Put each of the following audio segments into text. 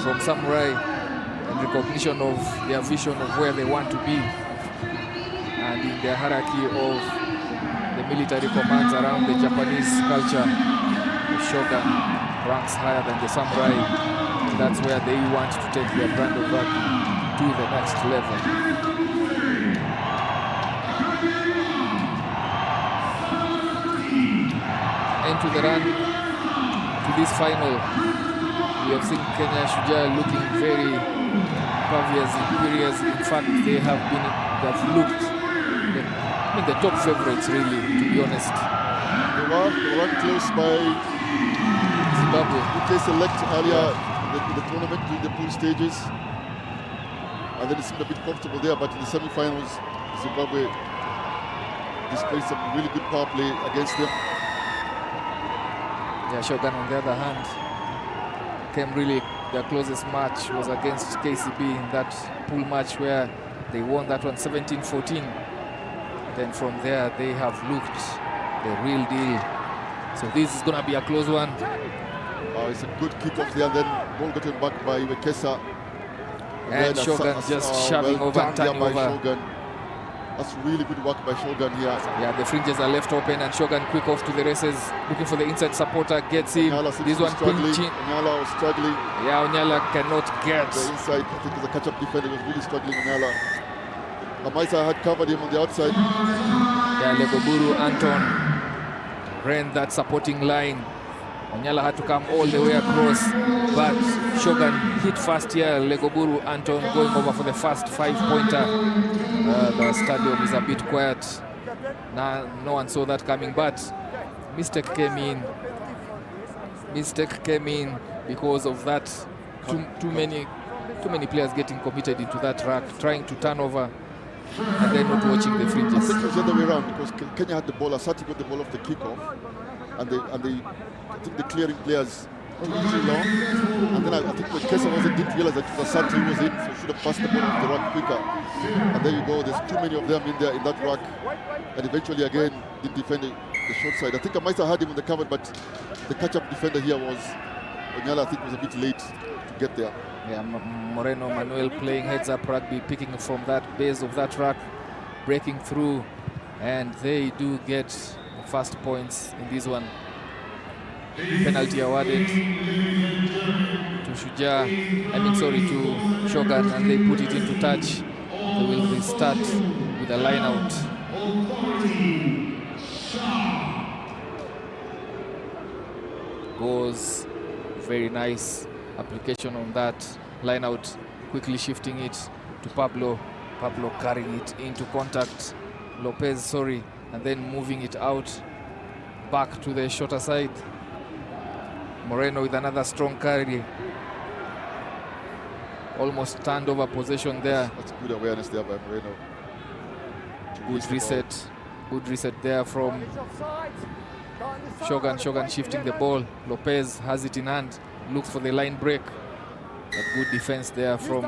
from Samurai in recognition of their vision of where they want to be, and in their hierarchy of the military commands around the Japanese culture. The Shogun ranks higher than the Samurai. That's where they want to take their brand of rugby to the next level. Into the run to this final, we have seen Kenya Shujaa looking very pervious, imperious. In fact, they have looked the top favorites, really, to be honest. They were close by Zimbabwe. They select earlier in the tournament during the pool stages, and then it seemed a bit comfortable there, but in the semi-finals, Zimbabwe displayed some really good power play against them. Yeah, Shogun, on the other hand, came really, their closest match was against KCB in that pool match where they won that one 17-14. Then from there, they have looked the real deal. So this is going to be a close one. It's a good kick-off there, and then ball gotten back by Wekesa. And Shogun just shoving over and turning over. Shogun. That's really good work by Shogun here. Yeah, the fringes are left open, and Shogun quick off to the races, looking for the inside supporter, gets him. This one pinching. Onyala was struggling. Yeah, Onyala cannot get. The inside, I think, as a catch-up defender, was really struggling, Onyala. Amaisa had covered him on the outside. Yeah, Legoburu Anton ran that supporting line. Onyala had to come all the way across, but Shogun hit fast here. Legoburu Anton going over for the first 5-pointer. The stadium is a bit quiet. No one saw that coming, but mistake came in. Mistake came in because of that. Too many players getting committed into that rack, trying to turn over, and then not watching the fringes. I think it was the other way around, because Kenya had the ball. Asati got the ball off the kickoff, and I think the clearing players took too long. And then I think when Kesa didn't realize that Asati was in, so should have passed the ball off the rack quicker. And there you go. There's too many of them in there in that rack, and eventually again didn't defend the short side. I think I might have had him on the cover, but the catch-up defender here was Onyala. I think was a bit late to get there. Yeah, Moreno Manuel playing heads-up rugby, picking from that base of that rack, breaking through, and they do get the first points in this one. Penalty awarded to Shujaa, to Shogun, and they put it into touch. They will restart with a line out. Goes very nice application on that line out, quickly shifting it to Pablo. Pablo carrying it into contact. Lopez, and then moving it out back to the shorter side. Moreno with another strong carry. Almost turned over possession there. That's good awareness there by Moreno. Good reset. Good reset there from Shogun. Shogun shifting the ball. Lopez has it in hand. Looks for the line break. A good defense there from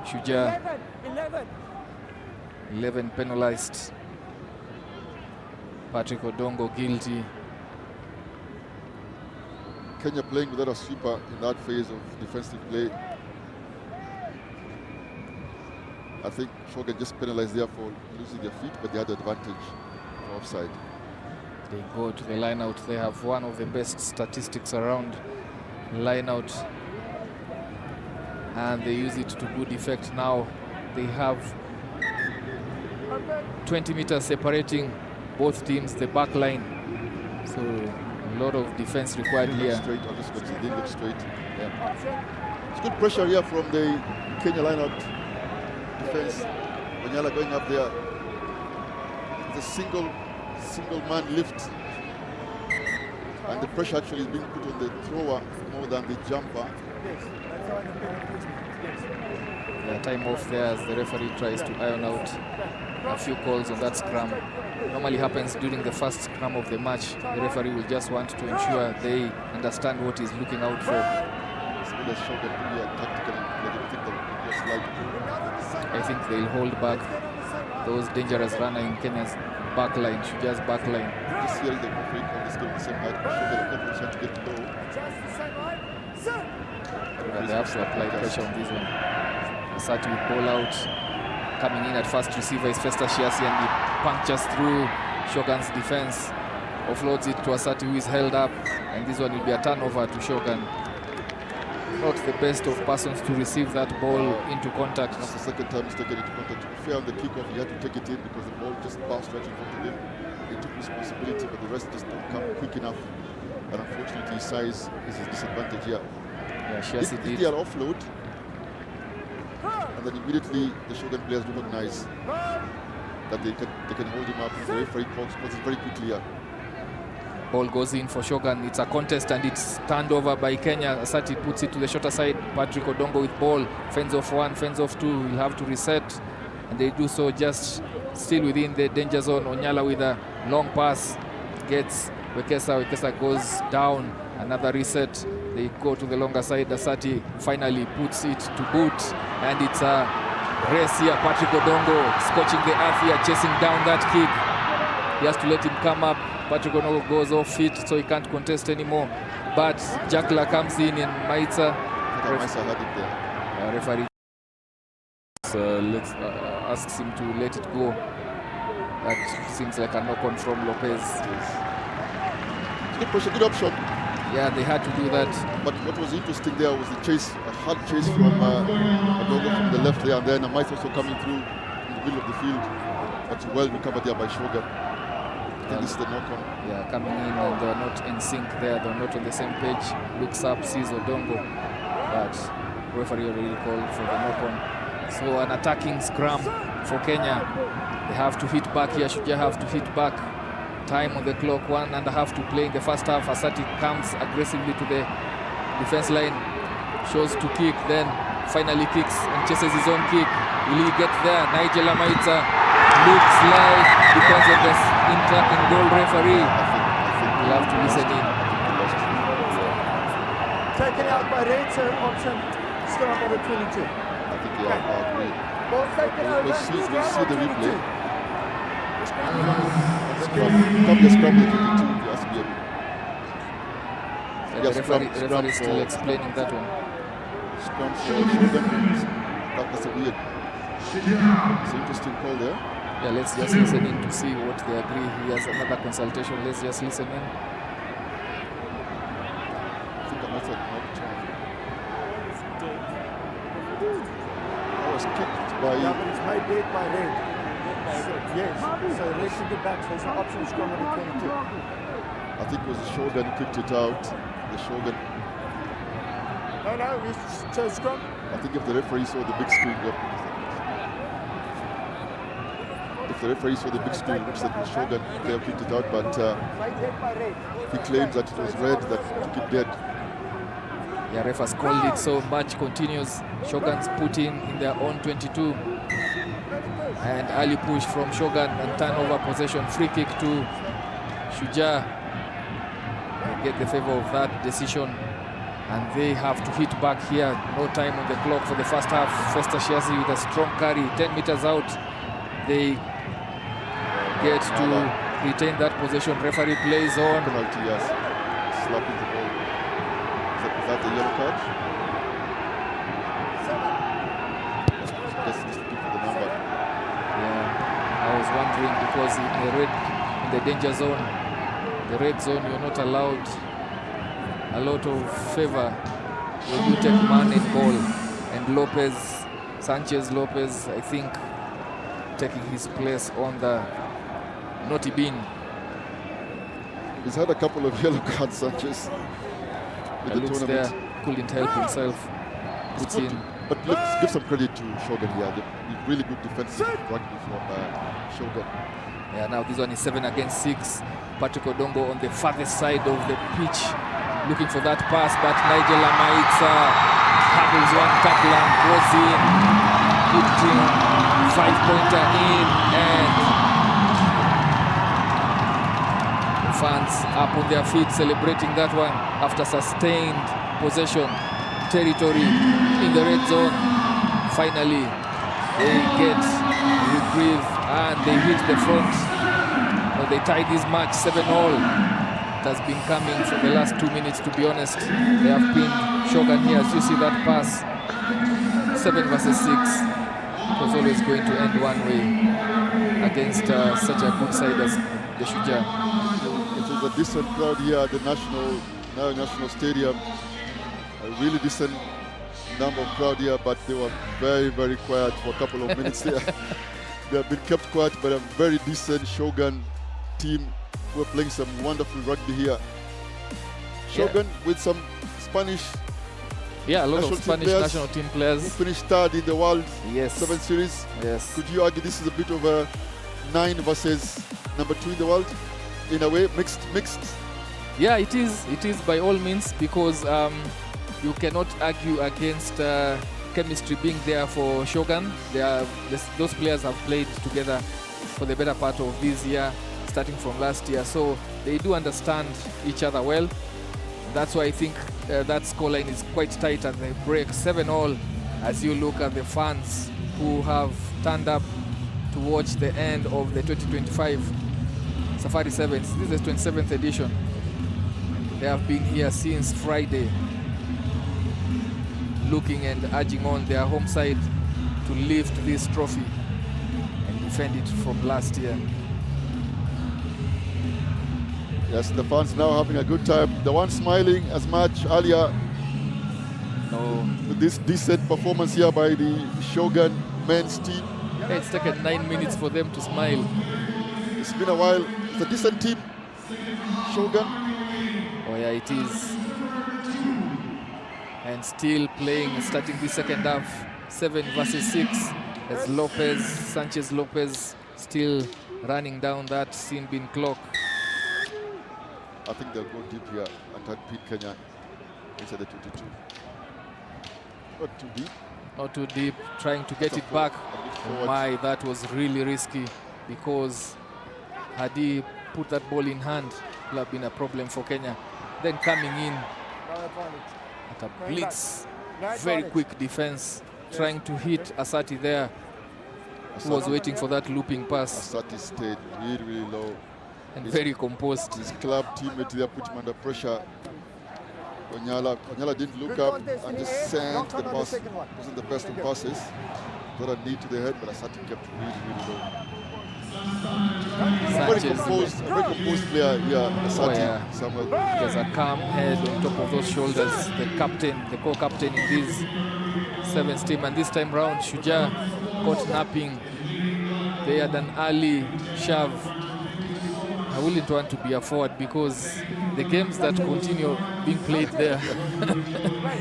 Shujaa. 11 penalized. Patrick Odongo guilty. Kenya playing without a sweeper in that phase of defensive play. I think Shogun just penalized there for losing their feet, but they had the advantage for offside. They go to the line out. They have one of the best statistics around line out, and they use it to good effect now. They have 20 meters separating both teams, the back line. So a lot of defense required here. Straight, didn't look straight. Yeah. It's good pressure here from the Kenya line-out defense. Onyala going up there. It's a single man lift, and the pressure actually is being put on the thrower more than the jumper. Yeah, time off there as the referee tries to iron out a few calls on that scrum. Normally happens during the first scrum of the match. The referee will just want to ensure they understand what he's looking out for. I think they'll hold back those dangerous runners in Kenya's back line, Shujaa's back line. This year the referee on this game the same height, Shogun to get low. But they have to apply pressure on this one. Asati with ball out. Coming in at first receiver is Festa Shiasi, and he punctures through Shogun's defense. Offloads it to Asati, who is held up. And this one will be a turnover to Shogun. Not the best of persons to receive that ball into contact. That's the second time he's taken it into contact. To be fair on the kickoff, he had to take it in because the ball just bounced right in front of him. He took responsibility, but the rest just didn't come quick enough. And unfortunately, his size is a disadvantage here. Yeah, Shiasi did. Their offload, and then immediately the Shogun players recognize that they can hold him up. The referee calls it very quickly here. Ball goes in for Shogun. It's a contest and it's turned over by Kenya. Asati puts it to the shorter side. Patrick Odongo with ball. Fends off one, fends off two. Will have to reset. And they do so just still within the danger zone. Onyala with a long pass. Gets Wekesa. Wekesa goes down. Another reset. They go to the longer side. Asati finally puts it to boot. And it's a race here. Patrick Odongo scorching the earth here, chasing down that kick. He has to let him come up. Patrick Odongo goes off feet, so he can't contest anymore. But Jakla comes in and Maitza. Maitza had it there. Referee asks him to let it go. That seems like a knock-on from Lopez. Good pressure, good option. Yeah, they had to do that. But what was interesting there was the chase, a hard chase from Odongo from the left there, and then Maitza also coming through in the middle of the field. But well recovered there by Shogun. This is the knock-on. Yeah, coming in and they're not in sync there. They're not on the same page. Looks up, sees Odongo, but referee already called for the knock-on. So an attacking scrum for Kenya. They have to hit back here. Shujaa have to hit back. Time on the clock, 1.5 to play in the first half. Asati comes aggressively to the defense line, shows to kick, then finally kicks and chases his own kick. Will he get there? Nigel Maitza looks like because of this in-goal referee. We'll have to listen in. Taken out by red, so option scrum number 22. I think they are agreed. Ball taken over. We'll see the replay. Come the scrum the 22. The referee is still explaining that one. Scrum for Shogun. That was a weird. It's an interesting call there. Yeah, let's just listen in to see what they agree. He has another consultation. Let's just listen in. I think I might have knocked on. That was kicked by... Yeah, but it's made dead by red. Yes, so red should get back. So it's an option scrum number 22. I think it was the Shogun who kicked it out. The Shogun. No, it's so scrum. I think if the referee saw the big screen, if the referee saw the big screen, which said the Shogun, they have kicked it out, but he claims that it was red that took it dead. Yeah, ref has called it, so match continues. Shogun's put in their own 22. And early push from Shogun and turnover possession. Free kick to Shujaa. They get the favor of that decision. And they have to hit back here. No time on the clock for the first half. Festa Shiasi with a strong carry. 10 meters out. They get to retain that possession. Referee plays on. Penalty, yes. Slapping the ball. Is that the yellow card? Just looking for the number. Yeah, I was wondering because in the danger zone, the red zone, you're not allowed a lot of favor when you take man and ball. And Sanchez Lopez, I think, taking his place on the naughty bin. He's had a couple of yellow cards, Sanchez. With the tournament. There, couldn't help himself. Puts in. But let's give some credit to Shogun here. Really good defensive rugby from Shogun. Yeah, now this one is 7 against 6. Patrick Odongo on the farthest side of the pitch, looking for that pass, but Nigel Maitza handles one tackle and goes in, putting 5-pointer in, and fans up on their feet celebrating that one after sustained possession territory in the red zone. Finally, they get reprieve and they hit the front. They tie this match 7-all. It has been coming for the last 2 minutes, to be honest. They have pinned Shogun here. As you see that pass, 7 versus 6. It was always going to end one way against such a good side as the Shujaa. It was a decent crowd here at the Nyayo National Stadium. A really decent number of crowd here, but they were very, very quiet for a couple of minutes there. They have been kept quiet, but a very decent Shogun team who are playing some wonderful rugby here. Shogun with some Spanish, a lot of Spanish national team players. Who finished third in the World 7 Series. Yes. Could you argue this is a bit of a 9 versus number 2 in the world? In a way, mixed. Yeah, it is. It is by all means, because you cannot argue against chemistry being there for Shogun. Those players have played together for the better part of this year, starting from last year. So they do understand each other well. That's why I think that scoreline is quite tight at the break. 7-all, as you look at the fans who have turned up to watch the end of the 2025 Safari Sevens. This is the 27th edition. They have been here since Friday, looking and urging on their home side to lift this trophy and defend it from last year. Yes, the fans now having a good time. The one smiling as much earlier with this decent performance here by the Shogun men's team. Yeah, it's taken 9 minutes for them to smile. It's been a while. It's a decent team, Shogun. Oh yeah, it is. And still playing, starting the second half, 7 versus 6, as Sanchez Lopez still running down that sin bin clock. I think they'll go deep here and try to beat Kenya inside the 22. Not too deep. Not too deep, trying to get it back. Oh my, that was really risky, because had he put that ball in hand, it would have been a problem for Kenya. Then coming in at a blitz, very quick defense, trying to hit Asati there, who was waiting for that looping pass. Asati stayed really, really low. And very composed. His club teammate there put him under pressure. Onyala didn't look up and just sent the pass. Wasn't the best of passes. Got a knee to the head, but Asati kept really, really low. Very composed player here, Asati. Samuel. There's a calm head on top of those shoulders. The captain, the co-captain in this Sevens team. And this time round, Shujaa caught napping. They had an early shove. I wouldn't want to be a forward, because the games that continue being played there.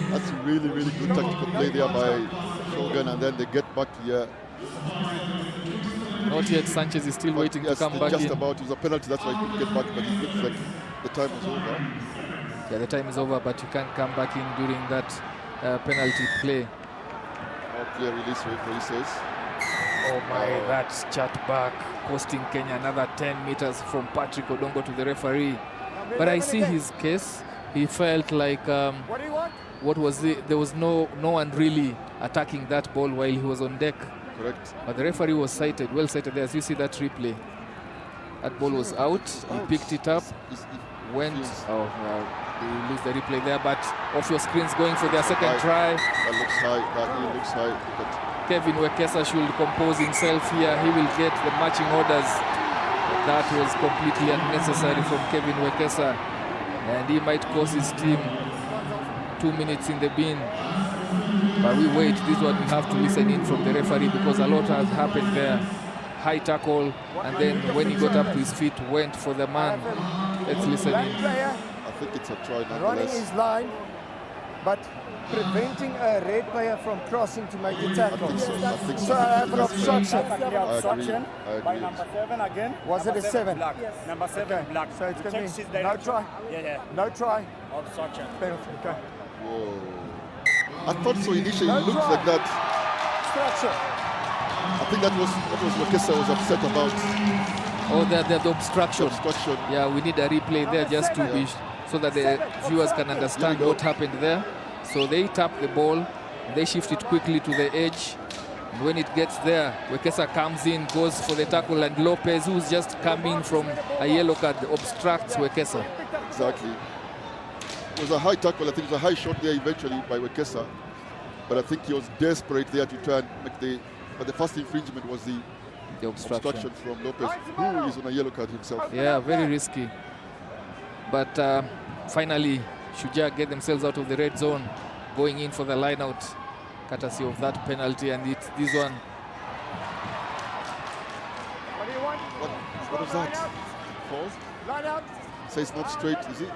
That's really, really good tactical play there by Shogun, and then they get back here. Not yet. Sanchez is still waiting to come back just in. about. It was a penalty, that's why he couldn't get back, but it looks like the time is over. Yeah, the time is over, but you can't come back in during that penalty play. Now clear release, referee says. Oh my, that's chat back, costing Kenya another 10 meters from Patrick Odongo to the referee. But I see his case. He felt like what was it? There was no one really attacking that ball while he was on deck. Correct. But the referee was sighted, well sighted there. As you see that replay, that ball was out. He picked it up, went. Oh, they lose the replay there. But off your screens, going for their second try. That looks high. That looks high. Look at Kevin Wekesa should compose himself here. He will get the matching orders. That was completely unnecessary from Kevin Wekesa, and he might cost his team 2 minutes in the bin. But we wait. This is what we have to listen in from the referee, because a lot has happened there. High tackle, and then when he got up to his feet, went for the man. Let's listen in. I think it's a try nonetheless. Running his line, but preventing a red player from crossing to make the tackle. I think so. So I have an obstruction. I agree. By number 7 again. Was it a 7? Black. Number 7 black. So it's going Checks to his be no direction. try. Yeah. No try. Obstruction. Penalty. Okay. Whoa. I thought so initially. It looked like that. Obstruction. I think that was what Wekesa was upset about. Oh, the obstruction. Obstruction. Yeah, we need a replay there just to be so that the viewers can understand what happened there. So they tap the ball, they shift it quickly to the edge. And when it gets there, Wekesa comes in, goes for the tackle, and Lopez, who's just coming from a yellow card, obstructs Wekesa. Exactly. It was a high tackle. I think it was a high shot there eventually by Wekesa. But I think he was desperate there to try and make but the first infringement was the obstruction from Lopez, who is on a yellow card himself. Yeah, very risky. But finally, Shujaa get themselves out of the red zone, going in for the line out, courtesy of that penalty, and it's this one. What was that? False? Line out. So it's not straight, is it?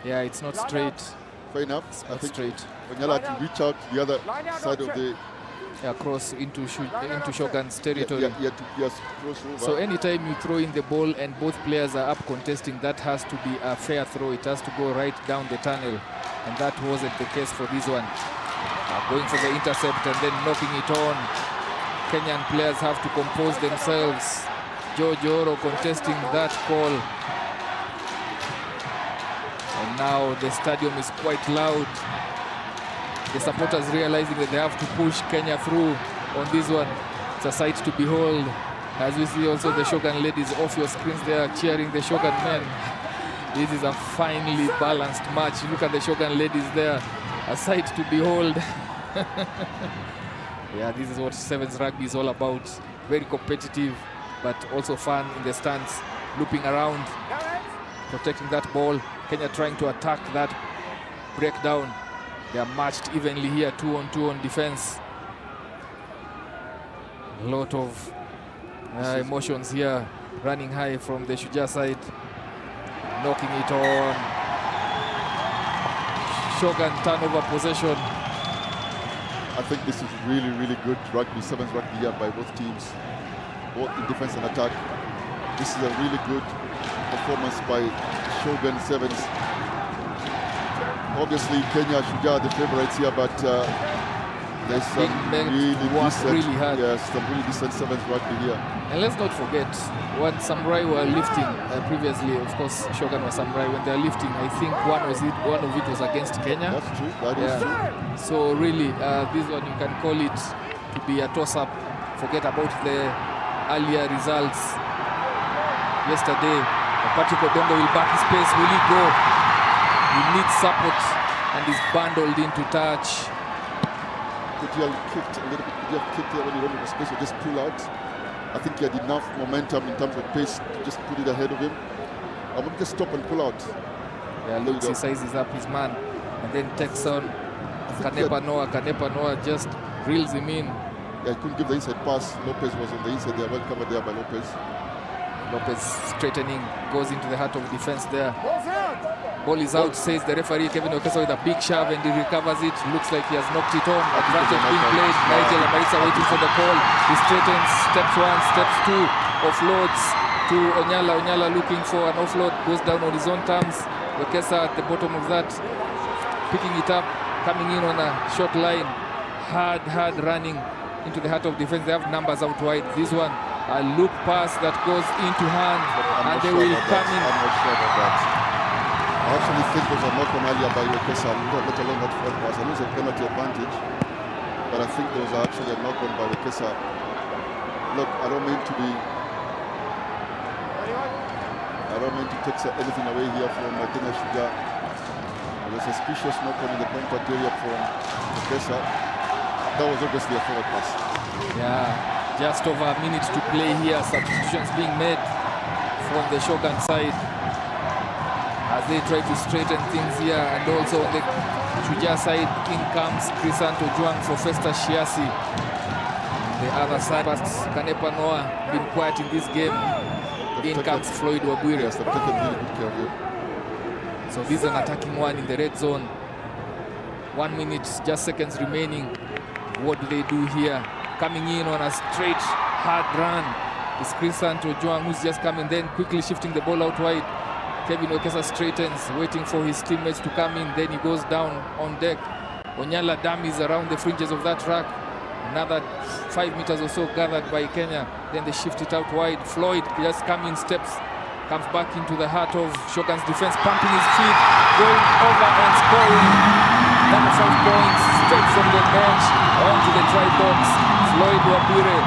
Yeah, it's not straight. Fair enough. It's I not think straight. Onyala had to reach out to the other side of the... Across into Shogun's territory. Yes, cross over. So anytime you throw in the ball and both players are up contesting, that has to be a fair throw. It has to go right down the tunnel, and that wasn't the case for this one. Going for the intercept and then knocking it on. Kenyan players have to compose themselves. George Oro contesting that call. And now the stadium is quite loud. The supporters realizing that they have to push Kenya through on this one. It's a sight to behold. As we see also the Shogun ladies off your screens there cheering the Shogun men. This is a finely balanced match. Look at the Shogun ladies there. A sight to behold. Yeah, this is what Sevens rugby is all about. Very competitive, but also fun in the stands. Looping around, protecting that ball. Kenya trying to attack that breakdown. They are matched evenly here, 2-on-2 on defense. A lot of emotions here, running high from the Shujaa side. Knocking it on. Shogun turnover possession. I think this is really, really good rugby, sevens rugby here by both teams, both in defense and attack. This is a really good performance by Shogun Sevens. Obviously, Kenya, Shujaa, the favorites here, but there's some really hard. Yes, some really decent sevens rugby here. And let's not forget, when Samurai were lifting previously, of course, Shogun was Samurai. When they're lifting, I think one of it was against Kenya. That's true. That is true. So really, this one you can call it to be a toss-up. Forget about the earlier results. Yesterday, Patrick Odongo will back his pace. Will he go? He needs support and is bundled into touch. Could he have kicked a little bit? Could he have kicked there when he ran into space or just pull out? I think he had enough momentum in terms of pace to just put it ahead of him. I want to just stop and pull out. Yeah, looks, he sizes up his man and then takes on Kanepa Noah. Kanepa Noah just reels him in. Yeah, he couldn't give the inside pass. Lopez was on the inside there, well covered there by Lopez. Lopez straightening, goes into the heart of defense there. Ball is out, says the referee. Kevin Okesa with a big shove and he recovers it. Looks like he has knocked it on. Advantage being played. Nigel Amaritza waiting for the call. He straightens, steps one, steps two, offloads to Onyala. Onyala looking for an offload, goes down on his own terms. Okesa at the bottom of that, picking it up, coming in on a short line. Hard running into the heart of defense. They have numbers out wide. This one, a loop pass that goes into hand, and they will come in. I'm not sure about that. I actually think there was a knock-on earlier by Wekesa, let alone that forward pass. I know it's a penalty advantage, but I think there was actually a knock-on by Wekesa. Look, I don't mean to take anything away here from Kenya Shujaa. There's a suspicious knock-on in the contact area from Wekesa. That was obviously a forward pass. Yeah, just over a minute to play here. Substitutions being made from the Shogun side as they try to straighten things here, and also on the Shujaa side, in comes Crisanto Juang for Festa Shiasi. The other side, Kanepa Noah been quiet in this game. In comes Floyd Wabwire. Yes, they've taken really good care of him. So this is an attacking one in the red zone. 1 minute, just seconds remaining. What do they do here? Coming in on a straight, hard run. It's Crisanto Juang who's just coming, then quickly shifting the ball out wide. Kevin Okesa straightens, waiting for his teammates to come in. Then he goes down on deck. Onyala dummies around the fringes of that track. Another 5 meters or so gathered by Kenya. Then they shift it out wide. Floyd just coming steps, comes back into the heart of Shogun's defense, pumping his feet, going over and scoring. 5 points straight from the bench onto the try box. Floyd Wabwire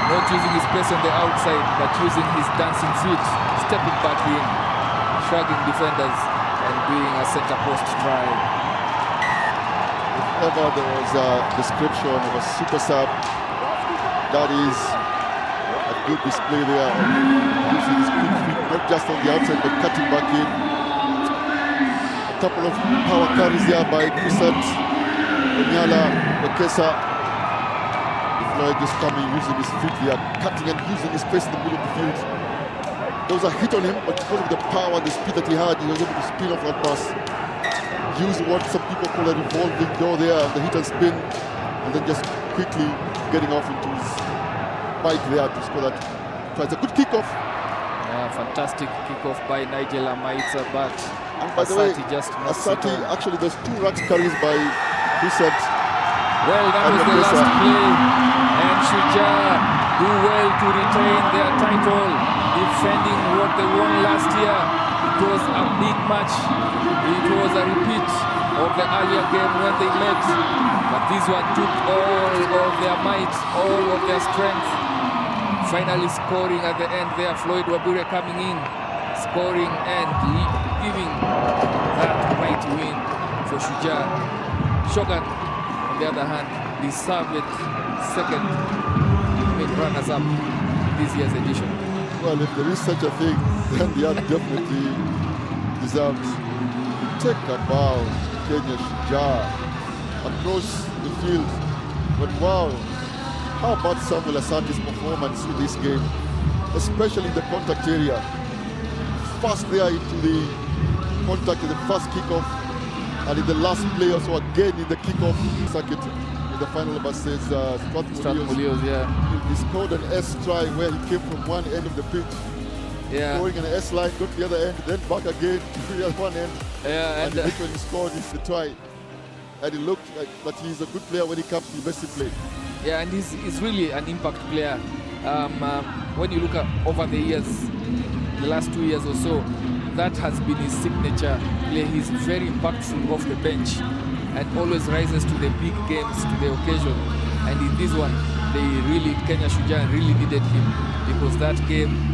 not using his pace on the outside, but using his dancing feet, stepping back in. shrugging defenders and doing a center post try. If ever there was a description of a super sub, that is a good display there of using his quick feet, not just on the outside but cutting back in. A couple of power carries there by Kusat, Onyala, Bekesa. Floyd just coming, using his feet there, cutting and using his space in the middle of the field. There was a hit on him, but because of the power and the speed that he had, he was able to spin off that pass. Use what some people call a revolving door there, the hit and spin, and then just quickly getting off into his bike there to score that. So it's a good kickoff. Yeah, fantastic kickoff by Nigel Amaitsa, but And by the way, Asati just knocks it Asati, on. actually there's 2 rucks carries by Kusat. Well, that was the last play, and Shujaa do well to retain their title, defending what they won last year. It was a big match. It was a repeat of the earlier game when they met, but this one took all of their might, all of their strength. Finally scoring at the end there, Floyd Wabure coming in, scoring and giving that mighty win for Shujaa. Shogun, on the other hand, deserved second runners-up this year's edition. Well, if there is such a thing, then the other definitely deserves. Take a bow, Kenya Shujaa, across the field. But wow, how about Samuel Asati's performance in this game, especially in the contact area. Fast there into the contact in the first kickoff, and in the last play also again in the kickoff circuit in the final versus Strathmore, yeah. He scored an S try where he came from one end of the pitch, scoring an S line, got to the other end, then back again to the other one end. Yeah, and he literally scored the try. And he looked like that he's a good player when he comes to investing play. Yeah, and he's really an impact player. When you look at over the years, the last 2 years or so, that has been his signature play. He's very impactful off the bench and always rises to the big games, to the occasion. And in this one, Kenya Shujaa really needed him, because that game